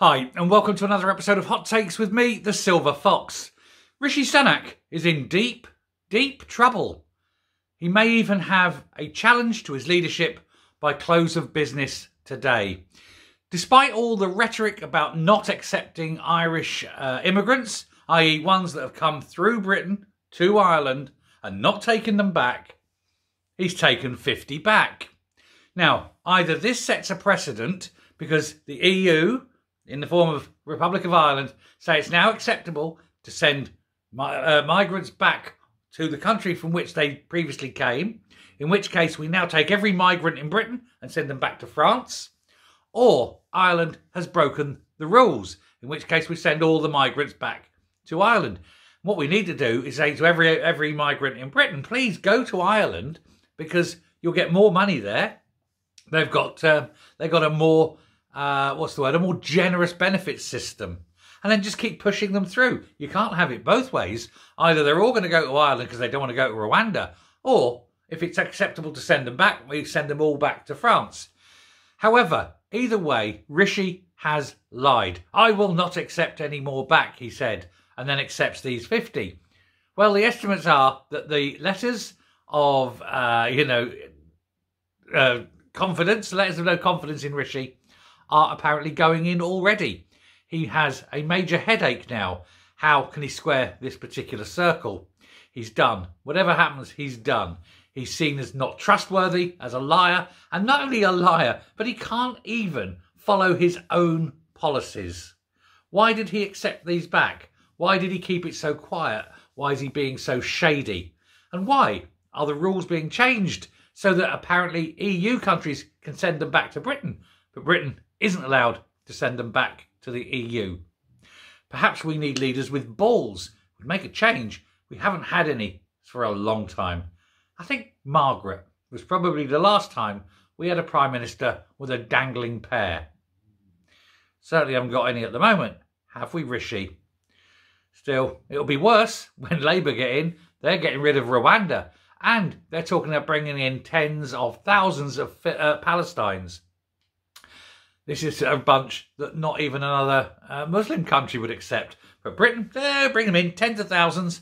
Hi, and welcome to another episode of Hot Takes with me, the Silver Fox. Rishi Sunak is in deep, deep trouble. He may even have a challenge to his leadership by close of business today. Despite all the rhetoric about not accepting Irish immigrants, i.e. ones that have come through Britain to Ireland and not taken them back, he's taken 50 back. Now, either this sets a precedent because the EU, in the form of Republic of Ireland, say it's now acceptable to send migrants back to the country from which they previously came, in which case we now take every migrant in Britain and send them back to France, or Ireland has broken the rules, in which case we send all the migrants back to Ireland. What we need to do is say to every migrant in Britain, please go to Ireland because you'll get more money there. They've got a more a more generous benefits system, and then just keep pushing them through. You can't have it both ways. Either they're all going to go to Ireland because they don't want to go to Rwanda, or if it's acceptable to send them back, we send them all back to France. However, either way, Rishi has lied. I will not accept any more back, he said, and then accepts these 50. Well, the estimates are that the letters of, confidence, letters of no confidence in Rishi are apparently going in already. He has a major headache now. How can he square this particular circle? He's done. Whatever happens, he's done. He's seen as not trustworthy, as a liar, and not only a liar, but he can't even follow his own policies. Why did he accept these back? Why did he keep it so quiet? Why is he being so shady? And why are the rules being changed so that apparently EU countries can send them back to Britain, but Britain isn't allowed to send them back to the EU? Perhaps we need leaders with balls who make a change. We haven't had any for a long time. I think Margaret was probably the last time we had a Prime Minister with a dangling pear. Certainly haven't got any at the moment, have we, Rishi? Still, it'll be worse when Labour get in. They're getting rid of Rwanda, and they're talking about bringing in tens of thousands of Palestinians. This is a bunch that not even another Muslim country would accept. But Britain, they bring them in tens of thousands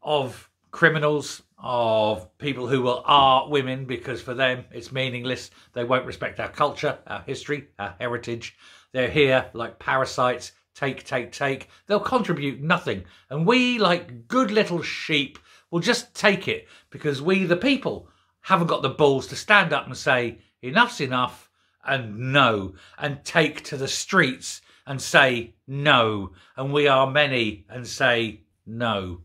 of criminals, of people who are women, because for them it's meaningless. They won't respect our culture, our history, our heritage. They're here like parasites, take. They'll contribute nothing. And we, like good little sheep, will just take it because we, the people, haven't got the balls to stand up and say, enough's enough, and no, and take to the streets and say no, and we are many and say no.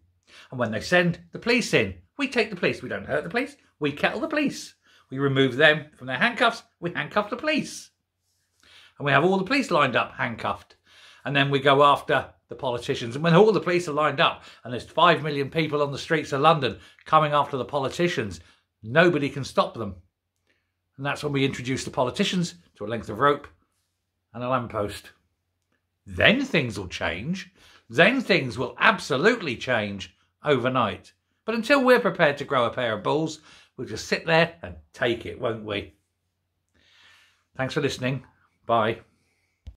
And when they send the police in, we take the police. We don't hurt the police. We kettle the police. We remove them from their handcuffs. We handcuff the police. And we have all the police lined up, handcuffed. And then we go after the politicians. And when all the police are lined up and there's 5 million people on the streets of London coming after the politicians, nobody can stop them. And that's when we introduce the politicians to a length of rope and a lamppost. Then things will change. Then things will absolutely change overnight. But until we're prepared to grow a pair of balls, we'll just sit there and take it, won't we? Thanks for listening. Bye.